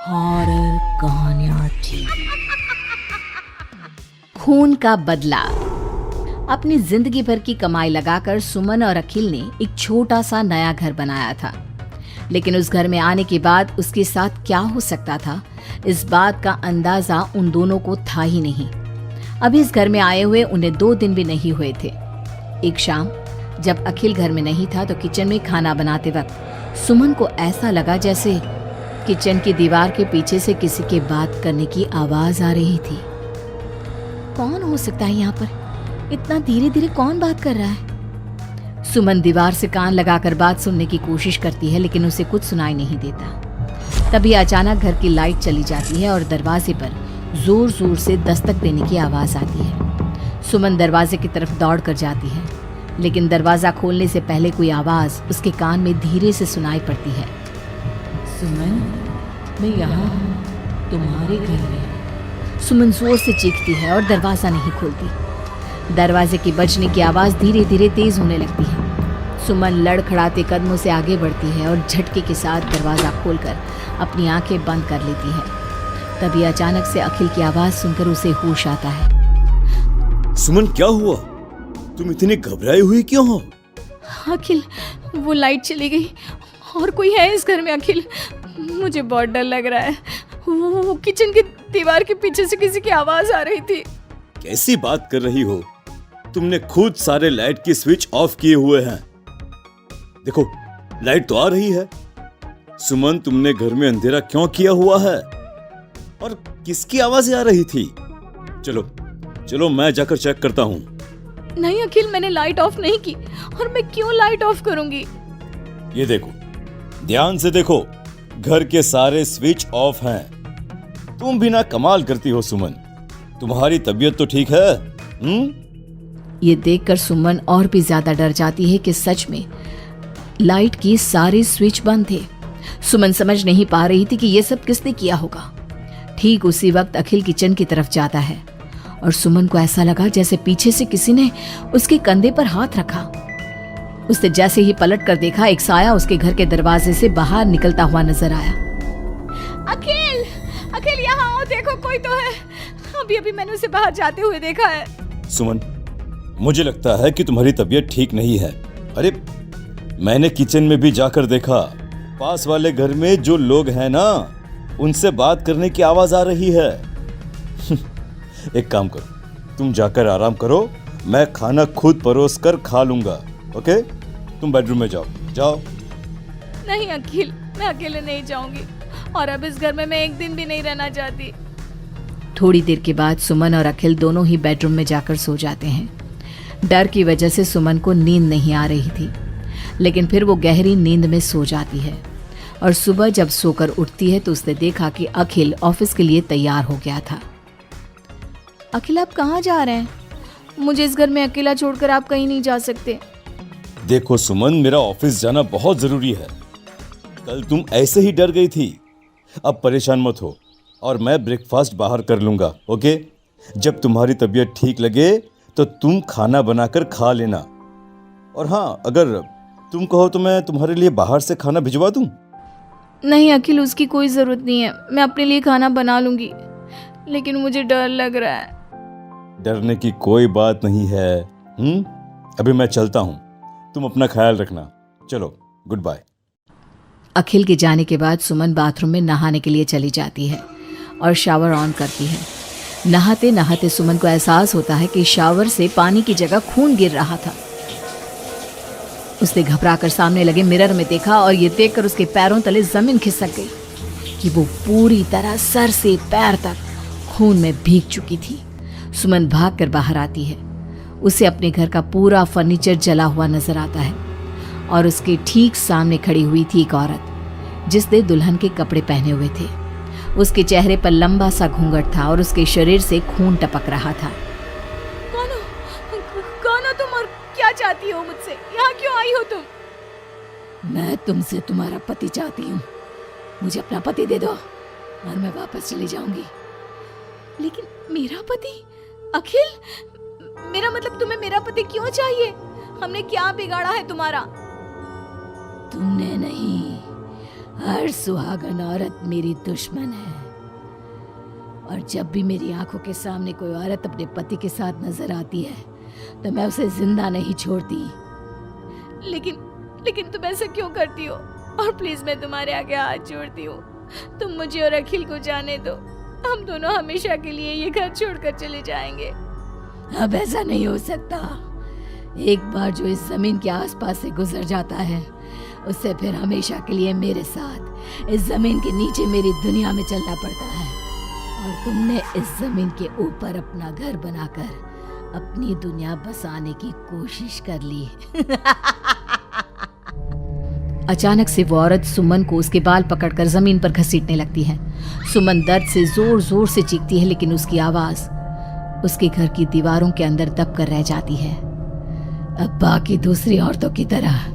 Horror कहानियां थी। खून का बदला। अपनी जिंदगी भर की कमाई लगाकर सुमन और अखिल ने एक छोटा सा नया घर बनाया था, लेकिन उस घर में आने के बाद उसके साथ क्या हो सकता था, इस बात का अंदाजा उन दोनों को था ही नहीं। अभी इस घर में आए हुए उन्हें 2 दिन भी नहीं हुए थे। एक शाम जब अखिल घर में नहीं था तो किचन में खाना बनाते वक्त सुमन को ऐसा लगा जैसे किचन की दीवार के पीछे से किसी के बात करने की आवाज आ रही थी। कौन हो सकता है यहाँ पर? इतना धीरे धीरे कौन बात कर रहा है? सुमन दीवार से कान लगाकर बात सुनने की कोशिश करती है, लेकिन उसे कुछ सुनाई नहीं देता। तभी अचानक घर की लाइट चली जाती है और दरवाजे पर जोर जोर से दस्तक देने की आवाज आती है। सुमन दरवाजे की तरफ दौड़ कर जाती है, लेकिन दरवाजा खोलने से पहले कोई आवाज उसके कान में धीरे से सुनाई पड़ती है। सुमन, मैं यहाँ हूँ, तुम्हारे घर में। सुमन जोर से चीखती है और दरवाजा नहीं खोलती। दरवाजे की बजने की आवाज धीरे धीरे तेज होने लगती है। सुमन लड़खड़ाते कदमों से आगे बढ़ती है और झटके के साथ दरवाजा खोलकर अपनी आंखें बंद कर लेती है। तभी अचानक से अखिल की आवाज सुनकर उसे होश आता है। सुमन, क्या हुआ? तुम इतनी घबराई हुई क्यों हो? अखिल, वो लाइट चली गई और कोई है इस घर में। अखिल, मुझे बहुत डर लग रहा है। वो किचन की दीवार के पीछे से किसी की आवाज आ रही थी। कैसी बात कर रही हो? तुमने खुद सारे लाइट के स्विच ऑफ किए हुए हैं। देखो, लाइट तो आ रही है। सुमन, तुमने घर में अंधेरा क्यों किया हुआ है? और किसकी आवाजें आ रही थी? चलो चलो, मैं जाकर चेक करता हूँ। नहीं अखिल, मैंने लाइट ऑफ नहीं की। और मैं क्यों लाइट ऑफ करूंगी? ये देखो, ध्यान से देखो, घर के सारे स्विच ऑफ हैं। तुम भी ना कमाल करती हो सुमन। तुम्हारी तबीयत तो ठीक है? ये देखकर सुमन और भी ज्यादा डर जाती है कि सच में लाइट की सारे स्विच बंद थे। सुमन समझ नहीं पा रही थी कि ये सब किसने किया होगा। ठीक उसी वक्त अखिल किचन की तरफ जाता है और सुमन को ऐसा लगा जैसे पीछे से किसी ने उसके कंधे पर हाथ रखा। उसने जैसे ही पलट कर देखा, एक साया उसके घर के दरवाजे से बाहर निकलता हुआ नजर आया। अखिल, अखिल यहाँ आओ, देखो कोई तो है। अभी अभी मैंने उसे बाहर जाते हुए देखा है। सुमन, मुझे लगता है कि तुम्हारी तबीयत ठीक नहीं है। अरे, मैंने किचन में भी जाकर देखा। पास वाले घर में जो लोग हैं ना, उनसे बात करने की आवाज आ रही है। एक काम करो, तुम जाकर आराम करो। मैं खाना खुद परोस कर खा लूंगा। ओके? तुम बेडरूम में जाओ। जाओ। नहीं अखिल, मैं अकेले नहीं जाऊंगी और अब इस घर में मैं एक दिन भी नहीं रहना चाहती। थोड़ी देर के बाद सुमन और अखिल दोनों ही बेडरूम में जाकर सो जाते हैं। डर की वजह से सुमन को नींद नहीं आ रही थी, लेकिन फिर वो गहरी नींद में सो जाती है और सुबह जब सोकर उठती है तो उसने देखा कि अखिल ऑफिस के लिए तैयार हो गया था। अखिल, आप कहाँ जा रहे हैं? मुझे इस घर में अकेला छोड़कर आप कहीं नहीं जा सकते। देखो सुमन, मेरा ऑफिस जाना बहुत जरूरी है। कल तुम ऐसे ही डर गई थी। अब परेशान मत हो और मैं ब्रेकफास्ट बाहर कर लूंगा। ओके? जब तुम्हारी तबीयत ठीक लगे तो तुम खाना बनाकर खा लेना। और हाँ, अगर तुम कहो तो मैं तुम्हारे लिए बाहर से खाना भिजवा दूं। नहीं अखिल, उसकी कोई जरूरत नहीं है। मैं अपने लिए खाना बना लूंगी, लेकिन मुझे डर लग रहा है। डरने की कोई बात नहीं है। अभी मैं चलता हूँ, तुम अपना ख्याल रखना। चलो, गुड बाय। अखिल के जाने के बाद सुमन बाथरूम में नहाने के लिए चली जाती है और शावर ऑन करती है। नहाते नहाते सुमन को एहसास होता है कि शावर से पानी की जगह खून गिर रहा था। उसने घबराकर सामने लगे मिरर में देखा और ये देखकर उसके पैरों तले जमीन खिसक गई कि वो पूरी तरह सर से पैर तक खून में भीग चुकी थी। सुमन भागकर बाहर आती है। उसे अपने घर का पूरा फर्नीचर जला हुआ नजर आता है और उसके ठीक सामने खड़ी हुई थी एक औरत जिसने दुल्हन के कपड़े पहने हुए थे। उसके चेहरे पर लंबा सा घूंघट था और उसके शरीर से खून टपक रहा था। कौन हो तुम और क्या चाहती हो मुझसे? यहाँ क्यों आई हो तुम? मैं तुमसे तुम्हारा पति चाहती हूँ। मुझे अपना पति दे दो और मैं वापस चली जाऊंगी। लेकिन मेरा पति? अखिल, मेरा मतलब तुम्हें मेरा पति क्यों चाहिए? हमने क्या बिगाड़ा है तुम्हारा? तुमने नहीं, हर सुहागन औरत मेरी दुश्मन है, और जब भी मेरी आंखों के सामने कोई औरत अपने पति के साथ नजर आती है तो मैं उसे जिंदा नहीं छोड़ती। लेकिन तुम ऐसा क्यों करती हो? और प्लीज मैं तुम्हारे आगे हाथ जोड़ती हूँ, तुम मुझे और अखिल को जाने दो। हम दोनों हमेशा के लिए ये घर छोड़कर चले जाएंगे। अब ऐसा नहीं हो सकता। एक बार जो इस जमीन के आसपास से गुजर जाता है उससे फिर हमेशा के लिए मेरे साथ इस जमीन के नीचे मेरी दुनिया में चलना पड़ता है, और तुमने इस जमीन के ऊपर अपना घर बनाकर अपनी दुनिया बसाने की कोशिश कर ली। अचानक से वो औरत सुमन को उसके बाल पकड़कर जमीन पर घसीटने लगती है। सुमन दर्द से जोर जोर से चीखती है, लेकिन उसकी आवाज उसके घर की दीवारों के अंदर दब कर रह जाती है। अब बाकी दूसरी औरतों की तरह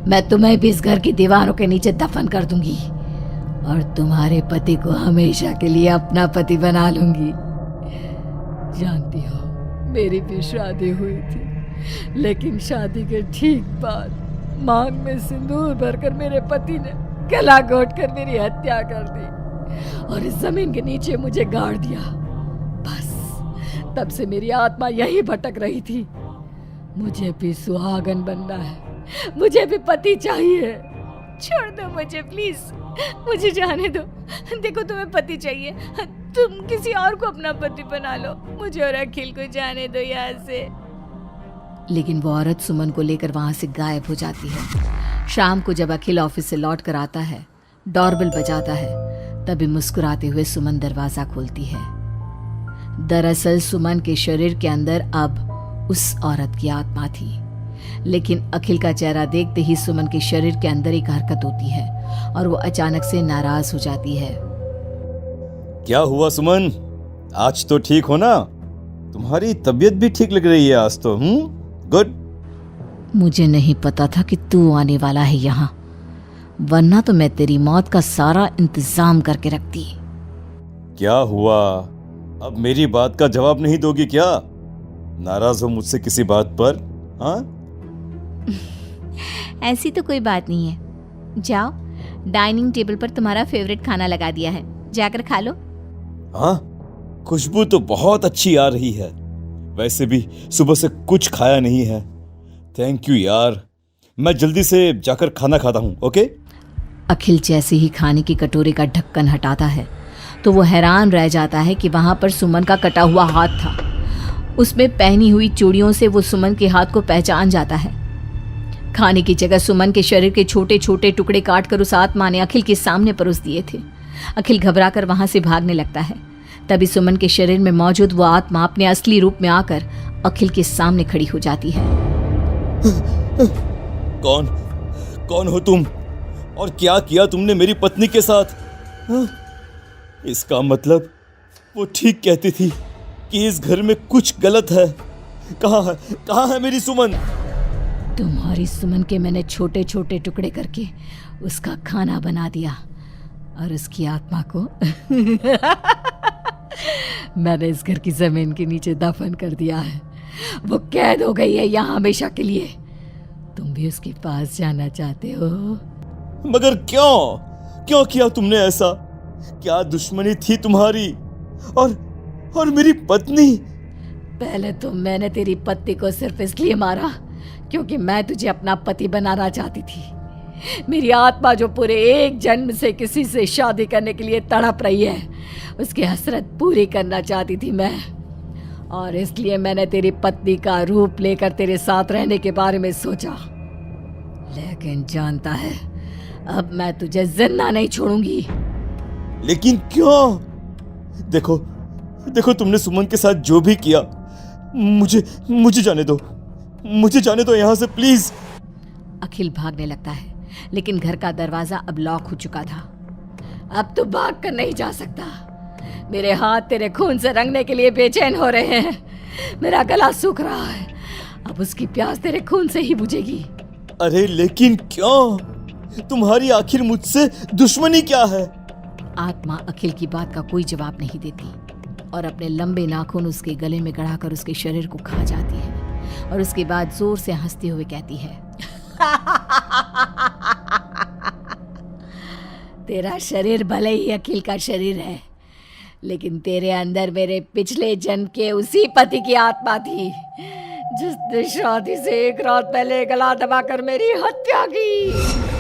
मैं तुम्हें भी इस घर की दीवारों के नीचे दफन कर दूंगी और तुम्हारे पति को हमेशा के लिए अपना पति बना लूंगी। जानती हो, मेरी भी शादी हुई थी, लेकिन शादी के ठीक बाद मांग में सिंदूर भरकर मेरे पति ने गला घोट कर मेरी हत्या कर दी और इस जमीन के नीचे मुझे गाड़ दिया। बस तब से मेरी आत्मा यही भटक रही थी। मुझे भी सुहागन बनना है, मुझे भी पति चाहिए। छोड़ दो मुझे प्लीज, मुझे जाने दो। देखो तुम्हें पति चाहिए, तुम किसी और को अपना पति बना लो। मुझे और अखिल को जाने दो यहाँ से। लेकिन वो औरत सुमन को लेकर वहां से गायब हो जाती है। शाम को जब अखिल ऑफिस से लौट कर आता है, डोरबेल बजाता है, तभी मुस्कुराते हुए सुमन दरवाजा खोलती है। दरअसल सुमन के शरीर के अंदर अब उस औरत की आत्मा थी, लेकिन अखिल का चेहरा देखते ही सुमन के शरीर के अंदर एक हरकत होती है और वो अचानक से नाराज हो जाती है। क्या हुआ सुमन, आज तो ठीक हो ना? तुम्हारी तबीयत भी ठीक लग रही है आज तो। गुड। मुझे नहीं पता था कि तू आने वाला है यहाँ, वरना तो मैं तेरी मौत का सारा इंतजाम करके रखती। क्या हुआ? अब मेरी बात का जवाब नहीं दोगी क्या? नाराज हो मुझसे किसी बात पर? हाँ? ऐसी तो कोई बात नहीं है। जाओ, डाइनिंग टेबल पर तुम्हारा फेवरेट खाना लगा दिया है, जाकर खा लो। हाँ, खुशबू तो बहुत अच्छी आ रही है। वैसे भी सुबह से कुछ खाया नहीं है। थैंक यू यार, मैं जल्दी से जाकर खाना खाता हूँ। ओके? अखिल जैसे ही खाने की कटोरे का ढक्कन हटाता है तो वो हैरान रह जाता है कि वहां पर सुमन का कटा हुआ हाथ था। उसमें पहनी हुई चूड़ियों से वो सुमन के हाथ को पहचान जाता है। खाने की जगह सुमन के शरीर के छोटे छोटे टुकड़े काटकर उस आत्मा ने अखिल के सामने परोस दिए थे। अखिल घबराकर वहां से भागने लगता है। तभी सुमन के शरीर में मौजूद वो आत्मा अपने असली रूप में आकर अखिल के सामने खड़ी हो जाती है। कौन हो तुम, और क्या किया तुमने मेरी पत्नी के साथ? इसका मतलब वो ठीक कहती थी कि इस घर में कुछ गलत है। कहाँ है मेरी सुमन? तुम्हारी सुमन के मैंने छोटे छोटे टुकड़े करके उसका खाना बना दिया और उसकी आत्मा को मैंने इस घर की जमीन के नीचे दफन कर दिया है। वो कैद हो गई है यहाँ हमेशा के लिए। तुम भी उसके पास जाना चाहते हो? मगर क्यों किया तुमने ऐसा? क्या दुश्मनी थी तुम्हारी और मेरी पत्नी? पहले तो मैंने तेरी पत्नी को सिर्फ इसलिए मारा क्योंकि मैं तुझे अपना पति बनाना चाहती थी। मेरी आत्मा जो पूरे एक जन्म से किसी से शादी करने के लिए तड़प रही है, उसकी हसरत पूरी करना चाहती थी मैं, और इसलिए मैंने तेरी पत्नी का रूप लेकर तेरे साथ रहने के बारे में सोचा। लेकिन जानता है, अब मैं तुझे जिंदा नहीं छोड़ूंगी। लेकिन क्यों? देखो तुमने सुमन के साथ जो भी किया, मुझे जाने दो यहाँ से प्लीज। अखिल भागने लगता है, लेकिन घर का दरवाजा अब लॉक हो चुका था। अब तो भाग कर नहीं जा सकता। मेरे हाथ तेरे खून से रंगने के लिए बेचैन हो रहे हैं। मेरा गला सूख रहा है, अब उसकी प्यास तेरे खून से ही बुझेगी। अरे लेकिन क्यों? तुम्हारी आखिर मुझसे दुश्मनी क्या है? आत्मा अखिल की बात का कोई जवाब नहीं देती और अपने लंबे नाखून उसके गले में गड़ाकर उसके शरीर को खा जाती है और उसके बाद जोर से हंसते हुए कहती है, तेरा शरीर भले ही अखिल का शरीर है, लेकिन तेरे अंदर मेरे पिछले जन्म के उसी पति की आत्मा थी जिसने शादी से एक रात पहले गला दबाकर मेरी हत्या की।